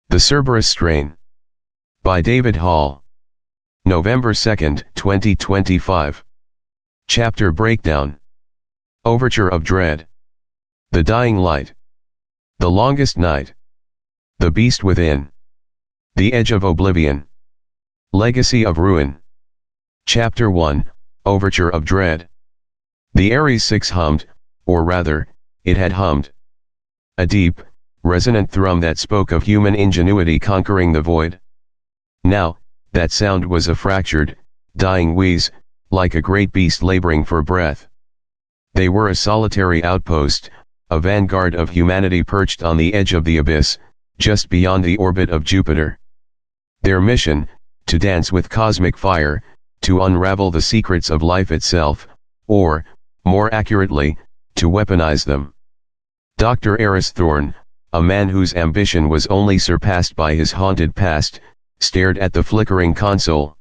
The Cerberus Strain. By David Hall. November 2, 2025. Chapter Breakdown. Overture of Dread. The Dying Light. The Longest Night. The Beast Within. The Edge of Oblivion. Legacy of Ruin. Chapter 1, Overture of Dread. The Ares 6 hummed, or rather, it had hummed. A deep, resonant thrum that spoke of human ingenuity conquering the void. Now, that sound was a fractured, dying wheeze, like a great beast laboring for breath. They were a solitary outpost, a vanguard of humanity perched on the edge of the abyss, just beyond the orbit of Jupiter. Their mission, to dance with cosmic fire, to unravel the secrets of life itself, or, more accurately, to weaponize them. Dr. Eris Thorne, a man whose ambition was only surpassed by his haunted past, stared at the flickering console.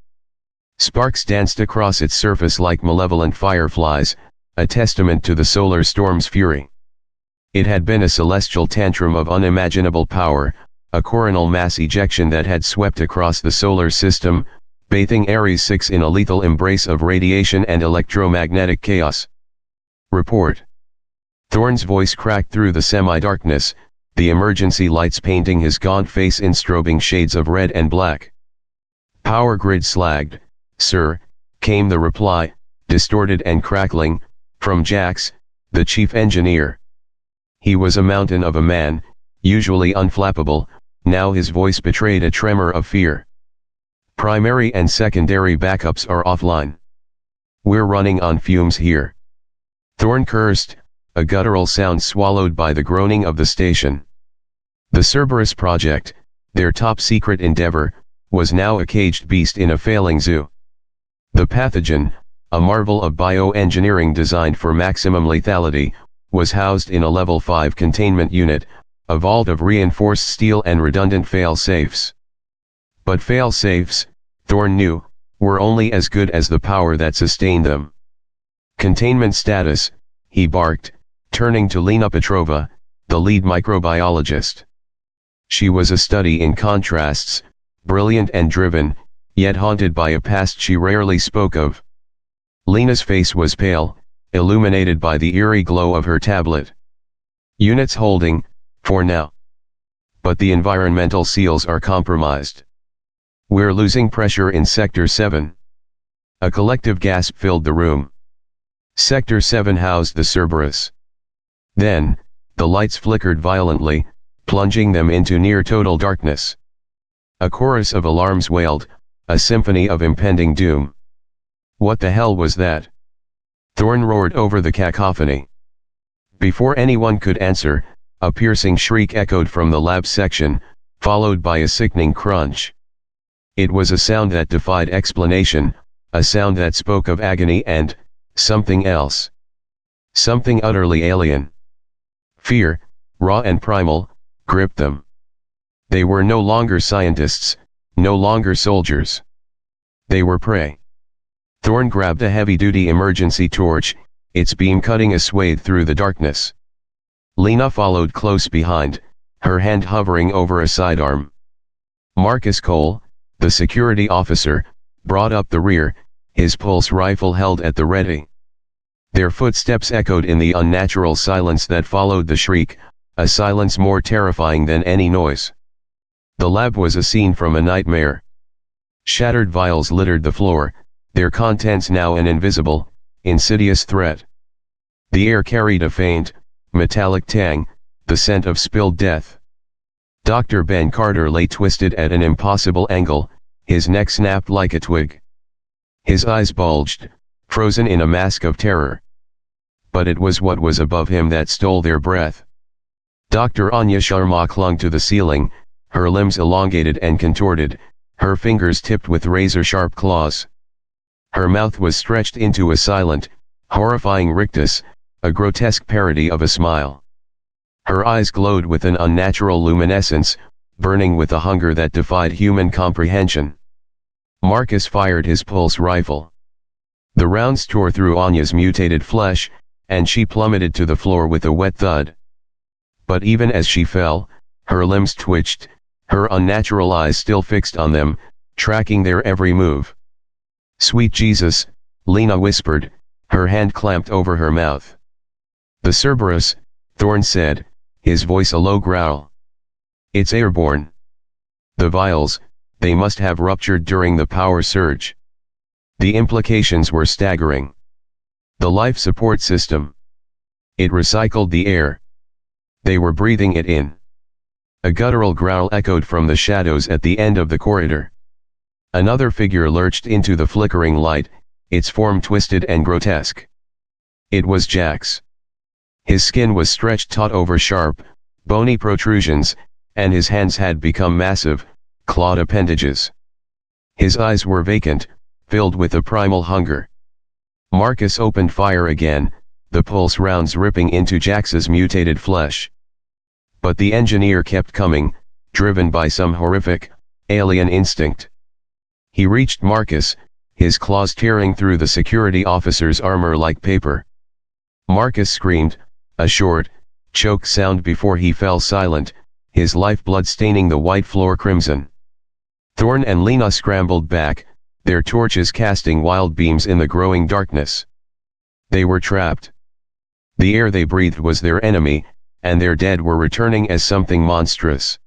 Sparks danced across its surface like malevolent fireflies, a testament to the solar storm's fury. It had been a celestial tantrum of unimaginable power, a coronal mass ejection that had swept across the solar system, bathing Ares 6 in a lethal embrace of radiation and electromagnetic chaos. Report. Thorne's voice cracked through the semi-darkness, the emergency lights painting his gaunt face in strobing shades of red and black. Power grid slagged, sir, came the reply, distorted and crackling, from Jax, the chief engineer. He was a mountain of a man, usually unflappable, now his voice betrayed a tremor of fear. Primary and secondary backups are offline. We're running on fumes here. Thorne cursed, a guttural sound swallowed by the groaning of the station. The Cerberus project, their top-secret endeavor, was now a caged beast in a failing zoo. The pathogen, a marvel of bioengineering designed for maximum lethality, was housed in a Level 5 containment unit, a vault of reinforced steel and redundant fail-safes. But fail-safes, Thorne knew, were only as good as the power that sustained them. Containment status, he barked, turning to Lena Petrova, the lead microbiologist. She was a study in contrasts, brilliant and driven, yet haunted by a past she rarely spoke of. Lena's face was pale, illuminated by the eerie glow of her tablet. Units holding, for now. But the environmental seals are compromised. We're losing pressure in Sector 7. A collective gasp filled the room. Sector 7 housed the Cerberus. Then, the lights flickered violently, plunging them into near-total darkness. A chorus of alarms wailed, a symphony of impending doom. What the hell was that? Thorne roared over the cacophony. Before anyone could answer, a piercing shriek echoed from the lab section, followed by a sickening crunch. It was a sound that defied explanation, a sound that spoke of agony and something else. Something utterly alien. Fear, raw and primal, gripped them. They were no longer scientists, no longer soldiers. They were prey. Thorne grabbed a heavy-duty emergency torch, its beam cutting a swathe through the darkness. Lena followed close behind, her hand hovering over a sidearm. Marcus Cole, the security officer, brought up the rear, his pulse rifle held at the ready. Their footsteps echoed in the unnatural silence that followed the shriek, a silence more terrifying than any noise. The lab was a scene from a nightmare. Shattered vials littered the floor, their contents now an invisible, insidious threat. The air carried a faint, metallic tang, the scent of spilled death. Dr. Ben Carter lay twisted at an impossible angle, his neck snapped like a twig. His eyes bulged, frozen in a mask of terror. But it was what was above him that stole their breath. Dr. Anya Sharma clung to the ceiling, her limbs elongated and contorted, her fingers tipped with razor-sharp claws. Her mouth was stretched into a silent, horrifying rictus, a grotesque parody of a smile. Her eyes glowed with an unnatural luminescence, burning with a hunger that defied human comprehension. Marcus fired his pulse rifle. The rounds tore through Anya's mutated flesh, and she plummeted to the floor with a wet thud. But even as she fell, her limbs twitched, her unnatural eyes still fixed on them, tracking their every move. "Sweet Jesus," Lena whispered, her hand clamped over her mouth. "The Cerberus," Thorn said, his voice a low growl. "It's airborne. The vials, they must have ruptured during the power surge." The implications were staggering. The life support system. It recycled the air. They were breathing it in. A guttural growl echoed from the shadows at the end of the corridor. Another figure lurched into the flickering light, its form twisted and grotesque. It was Jax. His skin was stretched taut over sharp, bony protrusions, and his hands had become massive, clawed appendages. His eyes were vacant, filled with a primal hunger. Marcus opened fire again, the pulse rounds ripping into Jax's mutated flesh. But the engineer kept coming, driven by some horrific, alien instinct. He reached Marcus, his claws tearing through the security officer's armor like paper. Marcus screamed, a short, choked sound before he fell silent, his lifeblood staining the white floor crimson. Thorn and Lena scrambled back, their torches casting wild beams in the growing darkness. They were trapped. The air they breathed was their enemy, and their dead were returning as something monstrous.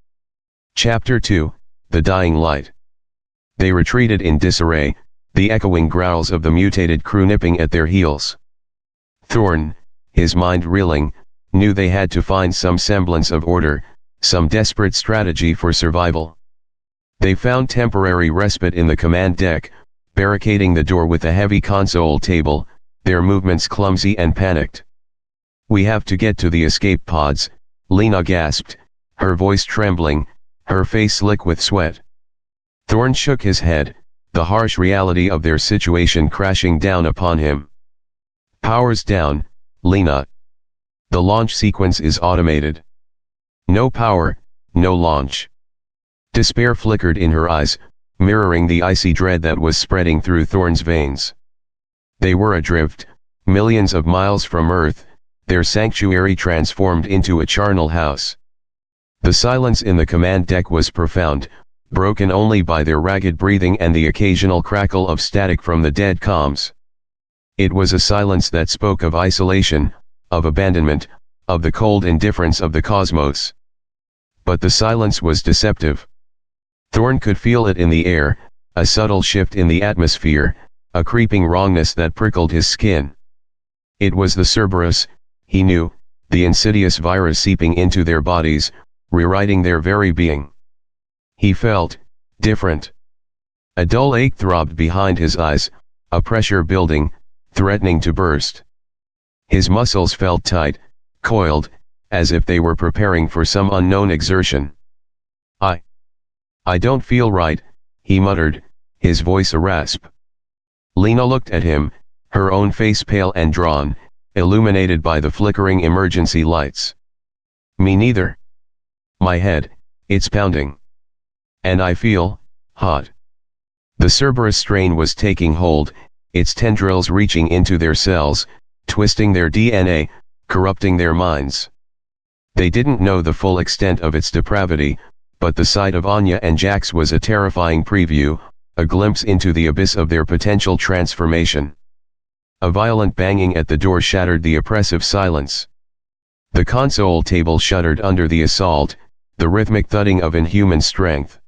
Chapter 2, The Dying Light. They retreated in disarray, the echoing growls of the mutated crew nipping at their heels. Thorn, his mind reeling, knew they had to find some semblance of order, some desperate strategy for survival. They found temporary respite in the command deck, barricading the door with a heavy console table, their movements clumsy and panicked. "We have to get to the escape pods," Lena gasped, her voice trembling, her face slick with sweat. Thorn shook his head, the harsh reality of their situation crashing down upon him. "Power's down, Lena. The launch sequence is automated. No power, no launch." Despair flickered in her eyes, mirroring the icy dread that was spreading through Thorn's veins. They were adrift, millions of miles from Earth, their sanctuary transformed into a charnel house. The silence in the command deck was profound, broken only by their ragged breathing and the occasional crackle of static from the dead comms. It was a silence that spoke of isolation, of abandonment, of the cold indifference of the cosmos. But the silence was deceptive. Thorn could feel it in the air, a subtle shift in the atmosphere, a creeping wrongness that prickled his skin. It was the Cerberus, he knew, the insidious virus seeping into their bodies, rewriting their very being. He felt different. A dull ache throbbed behind his eyes, a pressure building, threatening to burst. His muscles felt tight, coiled, as if they were preparing for some unknown exertion. I don't feel right," he muttered, his voice a rasp. Lena looked at him, her own face pale and drawn, illuminated by the flickering emergency lights. "Me neither. My head, it's pounding. And I feel hot." The Cerberus strain was taking hold, its tendrils reaching into their cells, twisting their DNA, corrupting their minds. They didn't know the full extent of its depravity, but the sight of Anya and Jax was a terrifying preview, a glimpse into the abyss of their potential transformation. A violent banging at the door shattered the oppressive silence. The console table shuddered under the assault, the rhythmic thudding of inhuman strength.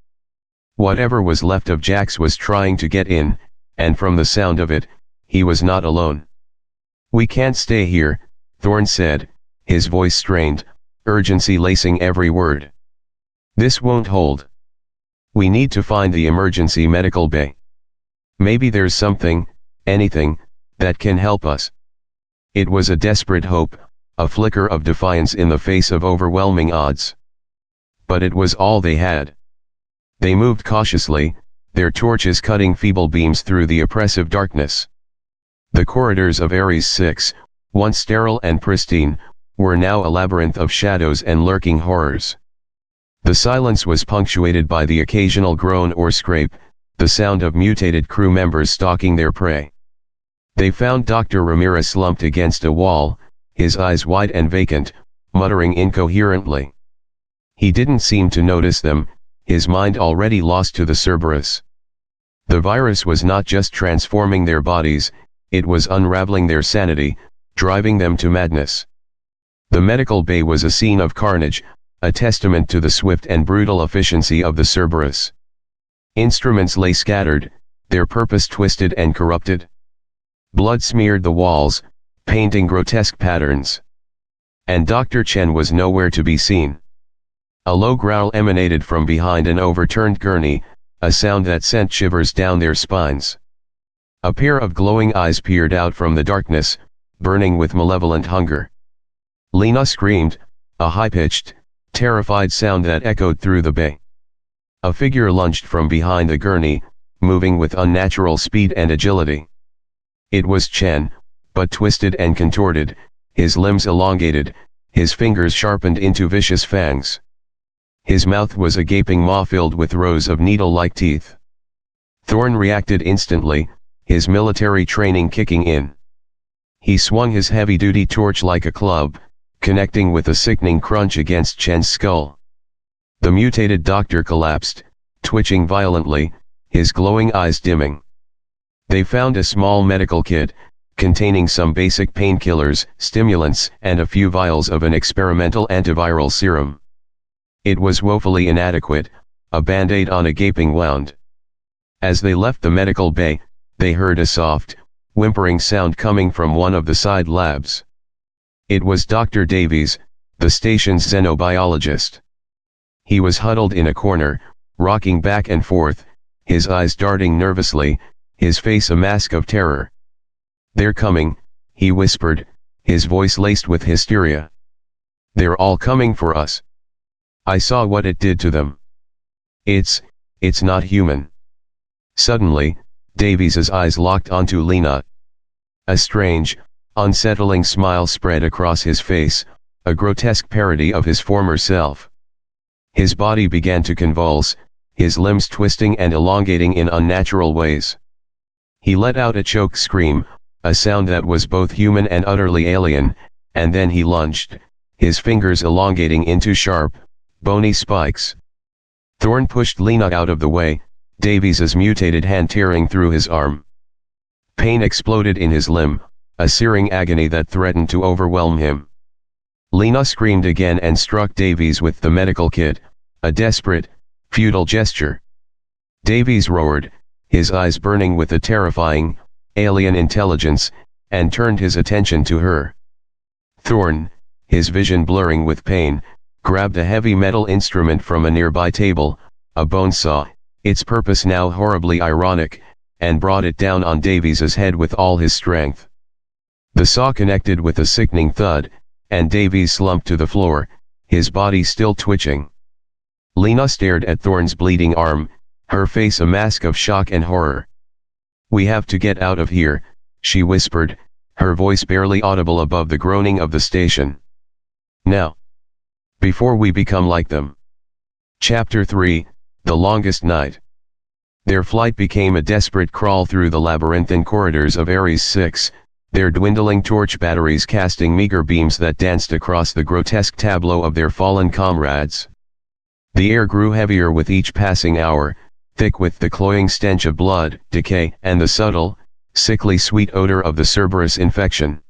Whatever was left of Jax was trying to get in, and from the sound of it, he was not alone. "We can't stay here," Thorn said, his voice strained, urgency lacing every word. "This won't hold. We need to find the emergency medical bay. Maybe there's something, anything, that can help us." It was a desperate hope, a flicker of defiance in the face of overwhelming odds. But it was all they had. They moved cautiously, their torches cutting feeble beams through the oppressive darkness. The corridors of Ares 6, once sterile and pristine, were now a labyrinth of shadows and lurking horrors. The silence was punctuated by the occasional groan or scrape, the sound of mutated crew members stalking their prey. They found Dr. Ramirez slumped against a wall, his eyes wide and vacant, muttering incoherently. He didn't seem to notice them, his mind already lost to the Cerberus. The virus was not just transforming their bodies, it was unraveling their sanity, driving them to madness. The medical bay was a scene of carnage, a testament to the swift and brutal efficiency of the Cerberus. Instruments lay scattered, their purpose twisted and corrupted. Blood smeared the walls, painting grotesque patterns. And Dr. Chen was nowhere to be seen. A low growl emanated from behind an overturned gurney, a sound that sent shivers down their spines. A pair of glowing eyes peered out from the darkness, burning with malevolent hunger. Lena screamed, a high-pitched, terrified sound that echoed through the bay. A figure lunged from behind the gurney, moving with unnatural speed and agility. It was Chen, but twisted and contorted, his limbs elongated, his fingers sharpened into vicious fangs. His mouth was a gaping maw filled with rows of needle-like teeth. Thorn reacted instantly, his military training kicking in. He swung his heavy-duty torch like a club, connecting with a sickening crunch against Chen's skull. The mutated doctor collapsed, twitching violently, his glowing eyes dimming. They found a small medical kit, containing some basic painkillers, stimulants, and a few vials of an experimental antiviral serum. It was woefully inadequate, a band-aid on a gaping wound. As they left the medical bay, they heard a soft, whimpering sound coming from one of the side labs. It was Dr. Davies, the station's xenobiologist. He was huddled in a corner, rocking back and forth, his eyes darting nervously, his face a mask of terror. "They're coming," he whispered, his voice laced with hysteria. "They're all coming for us. I saw what it did to them. It's not human." Suddenly, Davies's eyes locked onto Lena. A strange, unsettling smile spread across his face, a grotesque parody of his former self. His body began to convulse, his limbs twisting and elongating in unnatural ways. He let out a choked scream, a sound that was both human and utterly alien, and then he lunged, his fingers elongating into sharp, bony spikes. Thorn pushed Lena out of the way, Davies's mutated hand tearing through his arm. Pain exploded in his limb, a searing agony that threatened to overwhelm him. Lena screamed again and struck Davies with the medical kit, a desperate, futile gesture. Davies roared, his eyes burning with a terrifying, alien intelligence, and turned his attention to her. Thorn, his vision blurring with pain, grabbed a heavy metal instrument from a nearby table, a bone saw, its purpose now horribly ironic, and brought it down on Davies's head with all his strength. The saw connected with a sickening thud, and Davies slumped to the floor, his body still twitching. Lena stared at Thorn's bleeding arm, her face a mask of shock and horror. "We have to get out of here," she whispered, her voice barely audible above the groaning of the station. "Now. Before we become like them." Chapter 3, The Longest Night. Their flight became a desperate crawl through the labyrinthine corridors of Ares 6, their dwindling torch batteries casting meager beams that danced across the grotesque tableau of their fallen comrades. The air grew heavier with each passing hour, thick with the cloying stench of blood, decay, and the subtle, sickly sweet odor of the Cerberus infection.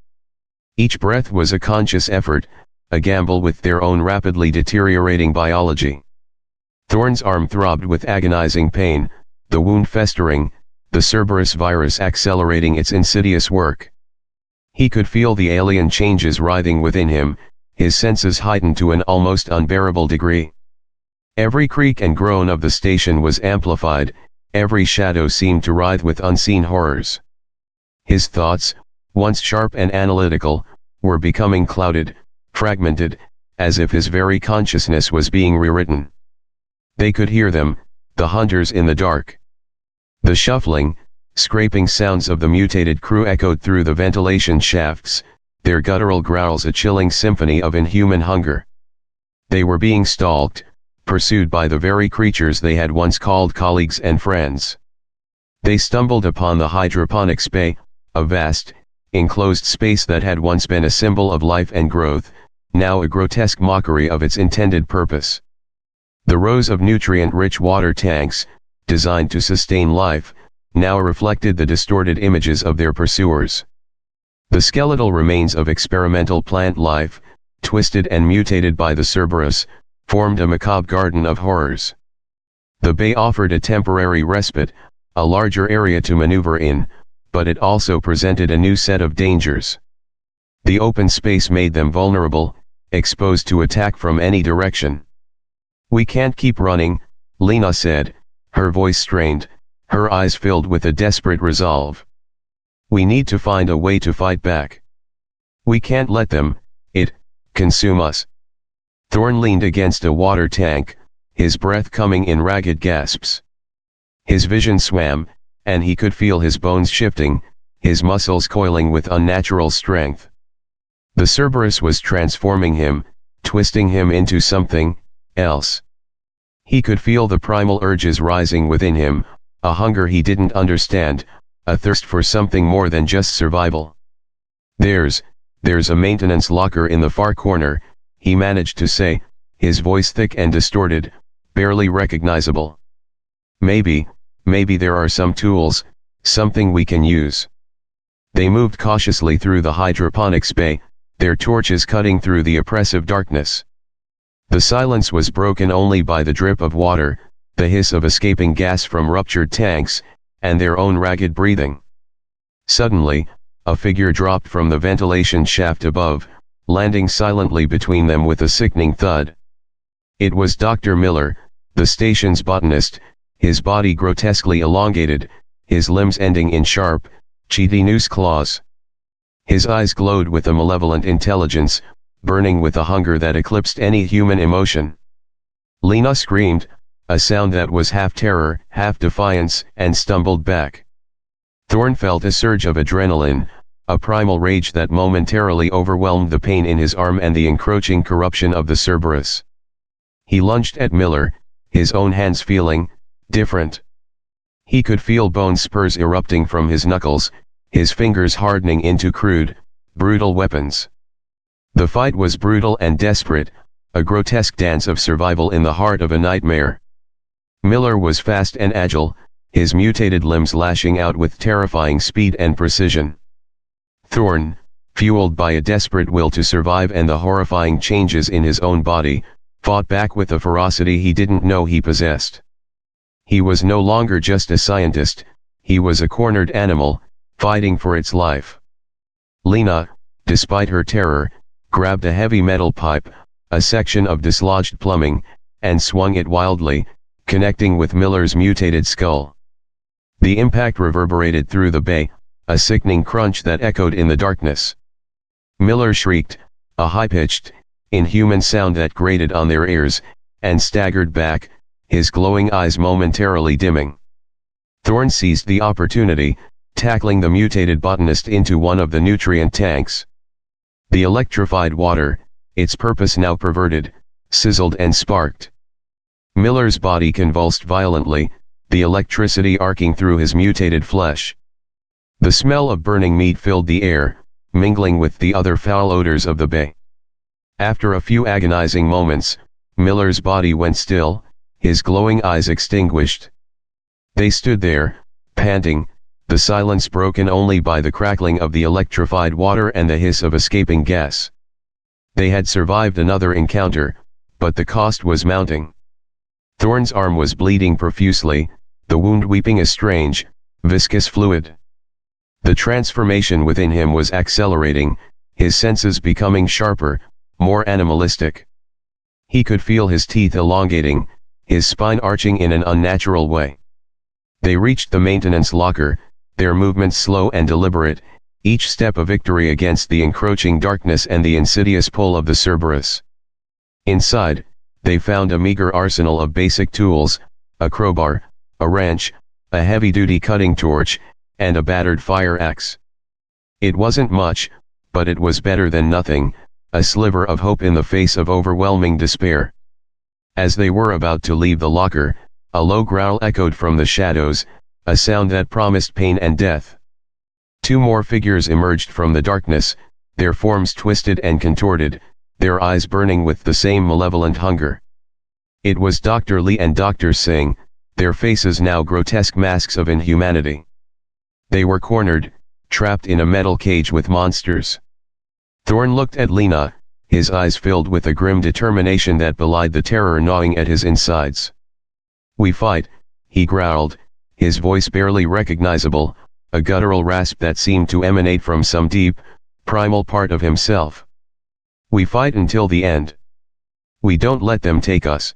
Each breath was a conscious effort, a gamble with their own rapidly deteriorating biology. Thorn's arm throbbed with agonizing pain, the wound festering, the Cerberus virus accelerating its insidious work. He could feel the alien changes writhing within him, his senses heightened to an almost unbearable degree. Every creak and groan of the station was amplified, every shadow seemed to writhe with unseen horrors. His thoughts, once sharp and analytical, were becoming clouded, fragmented, as if his very consciousness was being rewritten. They could hear them, the hunters in the dark. The shuffling, scraping sounds of the mutated crew echoed through the ventilation shafts, their guttural growls a chilling symphony of inhuman hunger. They were being stalked, pursued by the very creatures they had once called colleagues and friends. They stumbled upon the hydroponics bay, a vast, enclosed space that had once been a symbol of life and growth, now a grotesque mockery of its intended purpose. The rows of nutrient-rich water tanks, designed to sustain life, now reflected the distorted images of their pursuers. The skeletal remains of experimental plant life, twisted and mutated by the Cerberus, formed a macabre garden of horrors. The bay offered a temporary respite, a larger area to maneuver in, but it also presented a new set of dangers. The open space made them vulnerable, exposed to attack from any direction. "We can't keep running," Lena said, her voice strained, her eyes filled with a desperate resolve. "We need to find a way to fight back. We can't let them, consume us." Thorn leaned against a water tank, his breath coming in ragged gasps. His vision swam, and he could feel his bones shifting, his muscles coiling with unnatural strength. The Cerberus was transforming him, twisting him into something else. He could feel the primal urges rising within him, a hunger he didn't understand, a thirst for something more than just survival. There's a maintenance locker in the far corner," he managed to say, his voice thick and distorted, barely recognizable. Maybe there are some tools, something we can use." They moved cautiously through the hydroponics bay, their torches cutting through the oppressive darkness. The silence was broken only by the drip of water, the hiss of escaping gas from ruptured tanks, and their own ragged breathing. Suddenly, a figure dropped from the ventilation shaft above, landing silently between them with a sickening thud. It was Dr. Miller, the station's botanist, his body grotesquely elongated, his limbs ending in sharp, chitinous claws. His eyes glowed with a malevolent intelligence, burning with a hunger that eclipsed any human emotion. Lena screamed, a sound that was half terror, half defiance, and stumbled back. Thorn felt a surge of adrenaline, a primal rage that momentarily overwhelmed the pain in his arm and the encroaching corruption of the Cerberus. He lunged at Miller, his own hands feeling different. He could feel bone spurs erupting from his knuckles, his fingers hardening into crude, brutal weapons. The fight was brutal and desperate, a grotesque dance of survival in the heart of a nightmare. Miller was fast and agile, his mutated limbs lashing out with terrifying speed and precision. Thorn, fueled by a desperate will to survive and the horrifying changes in his own body, fought back with a ferocity he didn't know he possessed. He was no longer just a scientist, he was a cornered animal, fighting for its life. Lena, despite her terror, grabbed a heavy metal pipe, a section of dislodged plumbing, and swung it wildly, connecting with Miller's mutated skull. The impact reverberated through the bay, a sickening crunch that echoed in the darkness. Miller shrieked, a high-pitched, inhuman sound that grated on their ears, and staggered back, his glowing eyes momentarily dimming. Thorn seized the opportunity, tackling the mutated botanist into one of the nutrient tanks. The electrified water, its purpose now perverted, sizzled and sparked. Miller's body convulsed violently, the electricity arcing through his mutated flesh. The smell of burning meat filled the air, mingling with the other foul odors of the bay. After a few agonizing moments, Miller's body went still, his glowing eyes extinguished. They stood there, panting, the silence broken only by the crackling of the electrified water and the hiss of escaping gas. They had survived another encounter, but the cost was mounting. Thorn's arm was bleeding profusely, the wound weeping a strange, viscous fluid. The transformation within him was accelerating, his senses becoming sharper, more animalistic. He could feel his teeth elongating, his spine arching in an unnatural way. They reached the maintenance locker, their movements slow and deliberate, each step a victory against the encroaching darkness and the insidious pull of the Cerberus. Inside, they found a meager arsenal of basic tools, a crowbar, a wrench, a heavy-duty cutting torch, and a battered fire axe. It wasn't much, but it was better than nothing, a sliver of hope in the face of overwhelming despair. As they were about to leave the locker, a low growl echoed from the shadows, a sound that promised pain and death. Two more figures emerged from the darkness, their forms twisted and contorted, their eyes burning with the same malevolent hunger. It was Dr. Lee and Dr. Singh, their faces now grotesque masks of inhumanity. They were cornered, trapped in a metal cage with monsters. Thorn looked at Lena, his eyes filled with a grim determination that belied the terror gnawing at his insides. "We fight," he growled, his voice barely recognizable, a guttural rasp that seemed to emanate from some deep, primal part of himself. "We fight until the end. We don't let them take us."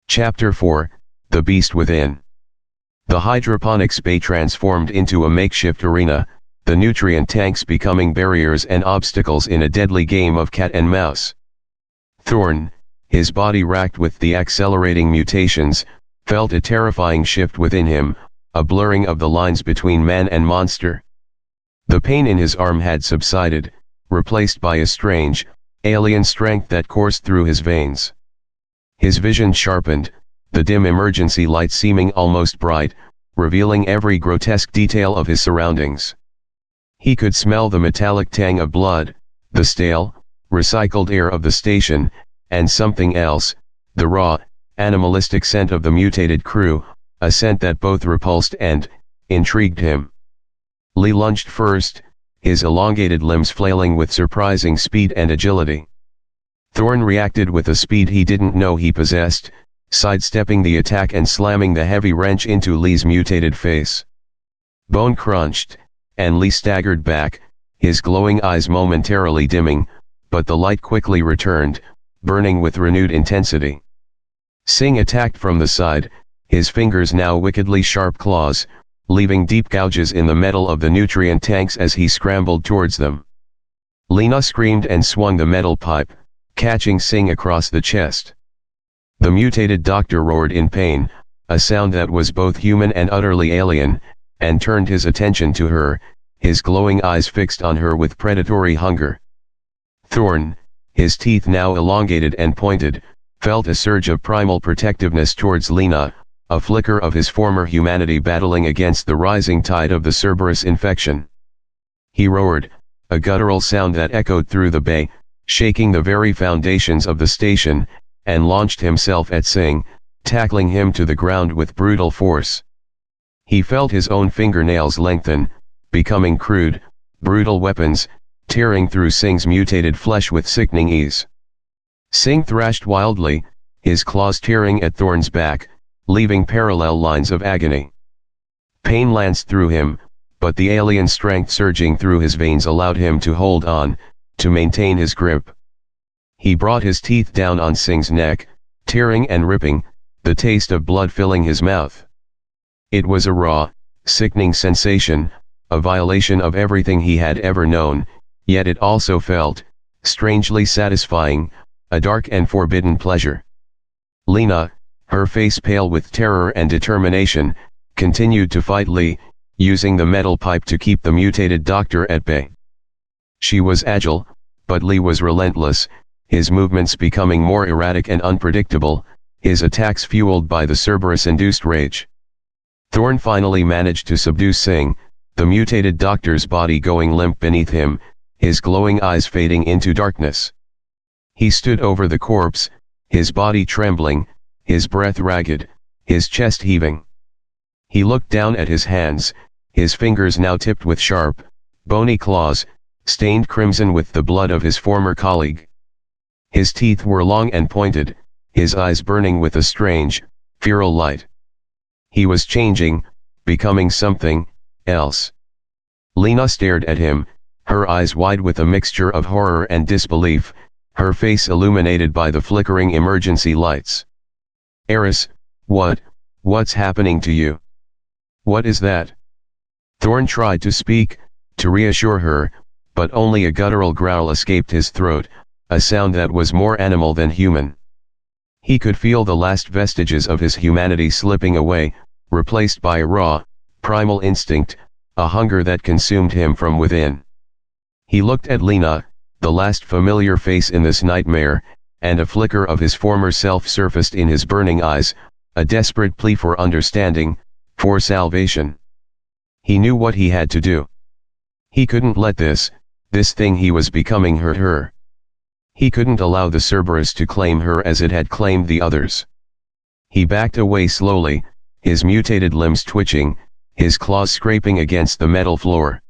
Chapter 4, The Beast Within. The hydroponics bay transformed into a makeshift arena, the nutrient tanks becoming barriers and obstacles in a deadly game of cat and mouse. Thorn, his body racked with the accelerating mutations, felt a terrifying shift within him, a blurring of the lines between man and monster. The pain in his arm had subsided, replaced by a strange, alien strength that coursed through his veins. His vision sharpened, the dim emergency light seeming almost bright, revealing every grotesque detail of his surroundings. He could smell the metallic tang of blood, the stale, recycled air of the station, and something else, the raw, animalistic scent of the mutated crew, a scent that both repulsed and intrigued him. Lee lunged first, his elongated limbs flailing with surprising speed and agility. Thorn reacted with a speed he didn't know he possessed, sidestepping the attack and slamming the heavy wrench into Lee's mutated face. Bone crunched, and Lee staggered back, his glowing eyes momentarily dimming, but the light quickly returned, burning with renewed intensity. Singh attacked from the side, his fingers now wickedly sharp claws, leaving deep gouges in the metal of the nutrient tanks as he scrambled towards them. Lena screamed and swung the metal pipe, catching Singh across the chest. The mutated doctor roared in pain, a sound that was both human and utterly alien, and turned his attention to her, his glowing eyes fixed on her with predatory hunger. Thorn, his teeth now elongated and pointed, felt a surge of primal protectiveness towards Lena, a flicker of his former humanity battling against the rising tide of the Cerberus infection. He roared, a guttural sound that echoed through the bay, shaking the very foundations of the station, and launched himself at Singh, tackling him to the ground with brutal force. He felt his own fingernails lengthen, becoming crude, brutal weapons, tearing through Singh's mutated flesh with sickening ease. Singh thrashed wildly, his claws tearing at Thorn's back, leaving parallel lines of agony. Pain lanced through him, but the alien strength surging through his veins allowed him to hold on, to maintain his grip. He brought his teeth down on Singh's neck, tearing and ripping, the taste of blood filling his mouth. It was a raw, sickening sensation, a violation of everything he had ever known, yet it also felt, strangely satisfying, a dark and forbidden pleasure. Lena, her face pale with terror and determination, continued to fight Lee, using the metal pipe to keep the mutated doctor at bay. She was agile, but Lee was relentless, his movements becoming more erratic and unpredictable, his attacks fueled by the Cerberus-induced rage. Thorn finally managed to subdue Singh, the mutated doctor's body going limp beneath him, his glowing eyes fading into darkness. He stood over the corpse, his body trembling, his breath ragged, his chest heaving. He looked down at his hands, his fingers now tipped with sharp, bony claws, stained crimson with the blood of his former colleague. His teeth were long and pointed, his eyes burning with a strange, feral light. He was changing, becoming something else. Lena stared at him, her eyes wide with a mixture of horror and disbelief, her face illuminated by the flickering emergency lights. "Eris, what's happening to you? What is that?" Thorn tried to speak, to reassure her, but only a guttural growl escaped his throat, a sound that was more animal than human. He could feel the last vestiges of his humanity slipping away, replaced by a raw, primal instinct, a hunger that consumed him from within. He looked at Lena, the last familiar face in this nightmare, and a flicker of his former self surfaced in his burning eyes, a desperate plea for understanding, for salvation. He knew what he had to do. He couldn't let this thing he was becoming hurt her. He couldn't allow the Cerberus to claim her as it had claimed the others. He backed away slowly, his mutated limbs twitching, his claws scraping against the metal floor.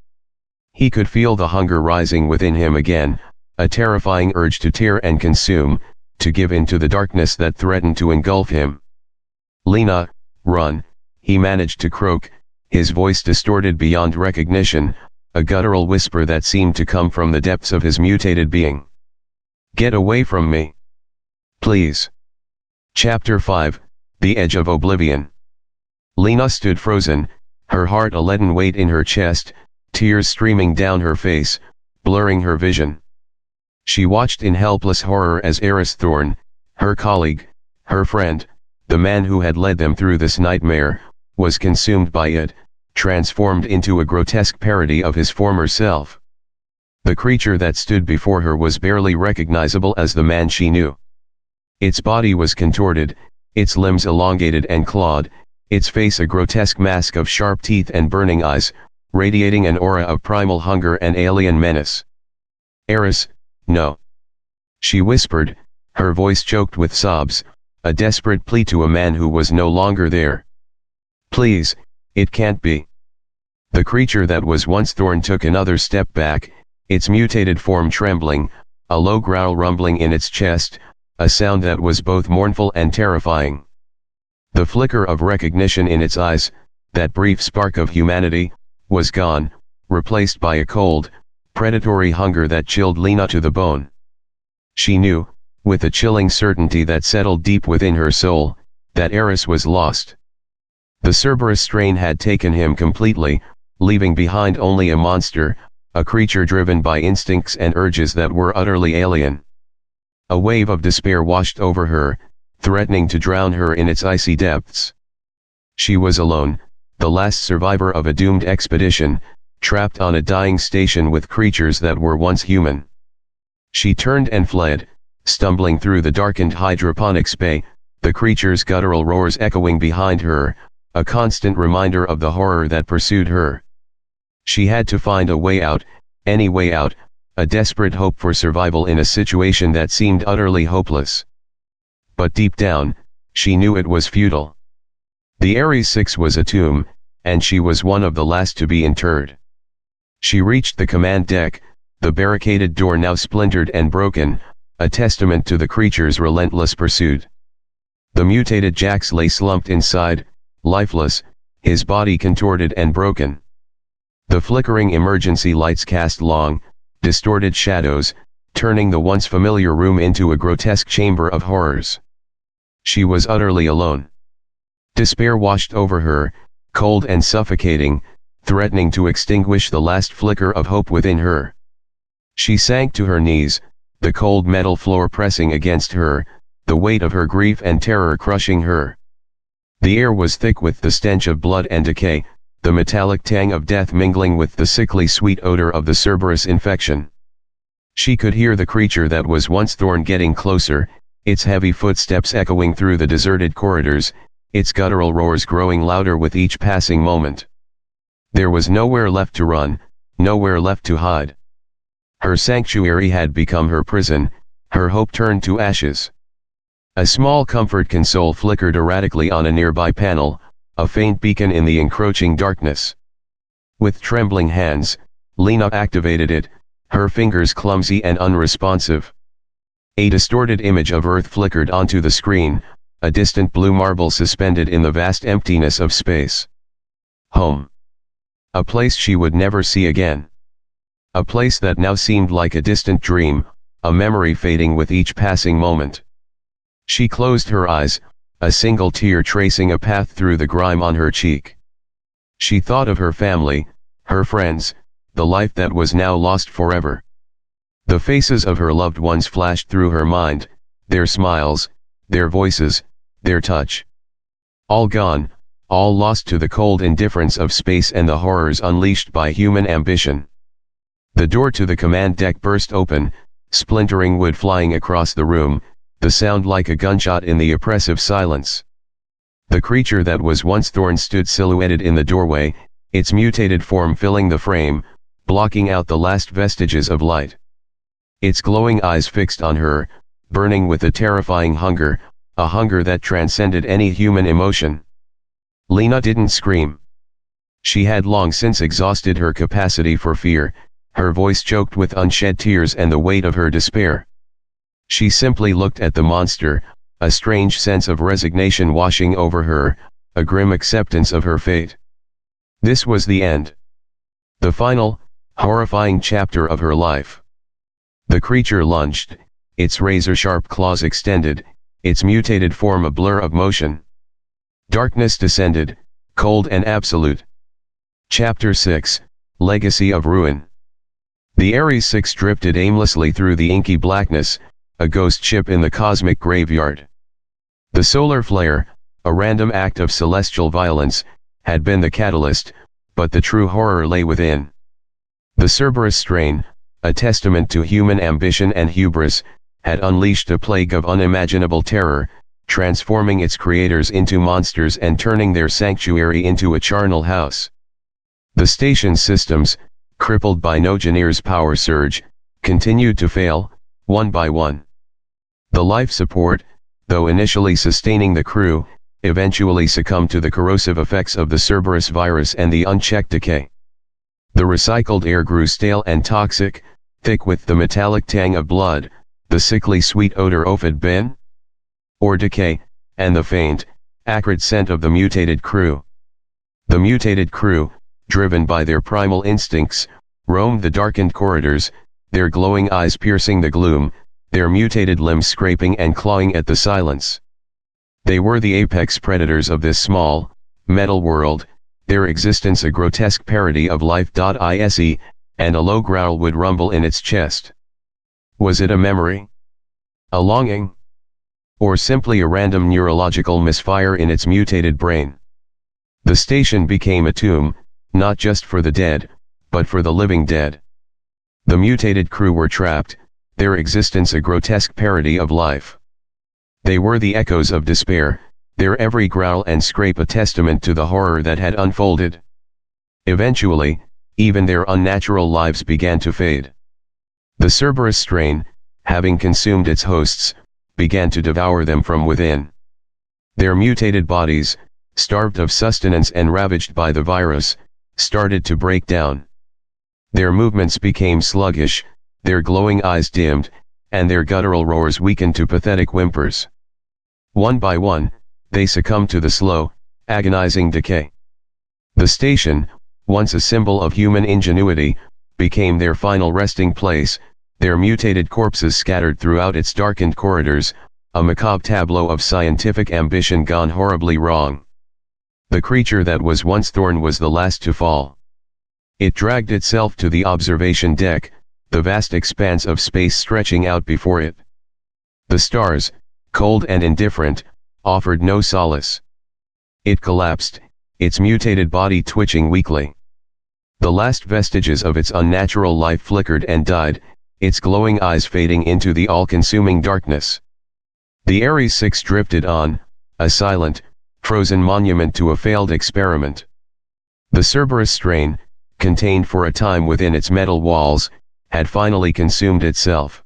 He could feel the hunger rising within him again, a terrifying urge to tear and consume, to give in to the darkness that threatened to engulf him. "Lena, run," he managed to croak, his voice distorted beyond recognition, a guttural whisper that seemed to come from the depths of his mutated being. "Get away from me. Please." Chapter 5, The Edge of Oblivion. Lena stood frozen, her heart a leaden weight in her chest, tears streaming down her face, blurring her vision. She watched in helpless horror as Eris Thorn, her colleague, her friend, the man who had led them through this nightmare, was consumed by it, transformed into a grotesque parody of his former self. The creature that stood before her was barely recognizable as the man she knew. Its body was contorted, its limbs elongated and clawed, its face a grotesque mask of sharp teeth and burning eyes, radiating an aura of primal hunger and alien menace. "Eris, no," she whispered, her voice choked with sobs, a desperate plea to a man who was no longer there. "Please, it can't be." The creature that was once Thorn took another step back, its mutated form trembling, a low growl rumbling in its chest, a sound that was both mournful and terrifying. The flicker of recognition in its eyes, that brief spark of humanity, was gone, replaced by a cold, predatory hunger that chilled Lena to the bone. She knew, with a chilling certainty that settled deep within her soul, that Eris was lost. The Cerberus strain had taken him completely, leaving behind only a monster, a creature driven by instincts and urges that were utterly alien. A wave of despair washed over her, threatening to drown her in its icy depths. She was alone, the last survivor of a doomed expedition, trapped on a dying station with creatures that were once human. She turned and fled, stumbling through the darkened hydroponics bay, the creature's guttural roars echoing behind her, a constant reminder of the horror that pursued her. She had to find a way out, any way out, a desperate hope for survival in a situation that seemed utterly hopeless. But deep down, she knew it was futile. The Ares 6 was a tomb, and she was one of the last to be interred. She reached the command deck, the barricaded door now splintered and broken, a testament to the creature's relentless pursuit. The mutated Jax lay slumped inside, lifeless, his body contorted and broken. The flickering emergency lights cast long, distorted shadows, turning the once familiar room into a grotesque chamber of horrors. She was utterly alone. Despair washed over her, cold and suffocating, threatening to extinguish the last flicker of hope within her. She sank to her knees, the cold metal floor pressing against her, the weight of her grief and terror crushing her. The air was thick with the stench of blood and decay, the metallic tang of death mingling with the sickly sweet odor of the Cerberus infection. She could hear the creature that was once Thorn getting closer, its heavy footsteps echoing through the deserted corridors, its guttural roars growing louder with each passing moment. There was nowhere left to run, nowhere left to hide. Her sanctuary had become her prison, her hope turned to ashes. A small comfort console flickered erratically on a nearby panel, a faint beacon in the encroaching darkness. With trembling hands, Lena activated it, her fingers clumsy and unresponsive. A distorted image of Earth flickered onto the screen, a distant blue marble suspended in the vast emptiness of space. Home. A place she would never see again. A place that now seemed like a distant dream, a memory fading with each passing moment. She closed her eyes, a single tear tracing a path through the grime on her cheek. She thought of her family, her friends, the life that was now lost forever. The faces of her loved ones flashed through her mind, their smiles, their voices, their touch. All gone, all lost to the cold indifference of space and the horrors unleashed by human ambition. The door to the command deck burst open, splintering wood flying across the room, the sound like a gunshot in the oppressive silence. The creature that was once Thorn stood silhouetted in the doorway, its mutated form filling the frame, blocking out the last vestiges of light. Its glowing eyes fixed on her, burning with a terrifying hunger, a hunger that transcended any human emotion. Lena didn't scream. She had long since exhausted her capacity for fear, her voice choked with unshed tears and the weight of her despair. She simply looked at the monster, a strange sense of resignation washing over her, a grim acceptance of her fate. This was the end. The final, horrifying chapter of her life. The creature lunged, its razor-sharp claws extended, its mutated form a blur of motion. Darkness descended, cold and absolute. Chapter 6, Legacy of Ruin. The Ares 6 drifted aimlessly through the inky blackness, a ghost ship in the cosmic graveyard. The solar flare, a random act of celestial violence, had been the catalyst, but the true horror lay within. The Cerberus Strain, a testament to human ambition and hubris, had unleashed a plague of unimaginable terror, transforming its creators into monsters and turning their sanctuary into a charnel house. The station's systems, crippled by Nogeneer's power surge, continued to fail, one by one. The life support, though initially sustaining the crew, eventually succumbed to the corrosive effects of the Cerberus virus and the unchecked decay. The recycled air grew stale and toxic, thick with the metallic tang of blood, the sickly sweet odor of been or decay, and the faint, acrid scent of the mutated crew. The mutated crew, driven by their primal instincts, roamed the darkened corridors, their glowing eyes piercing the gloom, their mutated limbs scraping and clawing at the silence. They were the apex predators of this small, metal world, their existence a grotesque parody of life.ise, and a low growl would rumble in its chest. Was it a memory? A longing? Or simply a random neurological misfire in its mutated brain? The station became a tomb, not just for the dead, but for the living dead. The mutated crew were trapped, their existence a grotesque parody of life. They were the echoes of despair, their every growl and scrape a testament to the horror that had unfolded. Eventually, even their unnatural lives began to fade. The Cerberus strain, having consumed its hosts, began to devour them from within. Their mutated bodies, starved of sustenance and ravaged by the virus, started to break down. Their movements became sluggish, their glowing eyes dimmed, and their guttural roars weakened to pathetic whimpers. One by one, they succumbed to the slow, agonizing decay. The station, once a symbol of human ingenuity, became their final resting place, their mutated corpses scattered throughout its darkened corridors, a macabre tableau of scientific ambition gone horribly wrong. The creature that was once Thorn was the last to fall. It dragged itself to the observation deck, the vast expanse of space stretching out before it. The stars, cold and indifferent, offered no solace. It collapsed, its mutated body twitching weakly. The last vestiges of its unnatural life flickered and died, its glowing eyes fading into the all-consuming darkness. The Ares 6 drifted on, a silent, frozen monument to a failed experiment. The Cerberus strain, contained for a time within its metal walls, had finally consumed itself.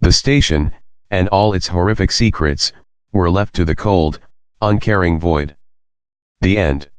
The station, and all its horrific secrets, were left to the cold, uncaring void. The end.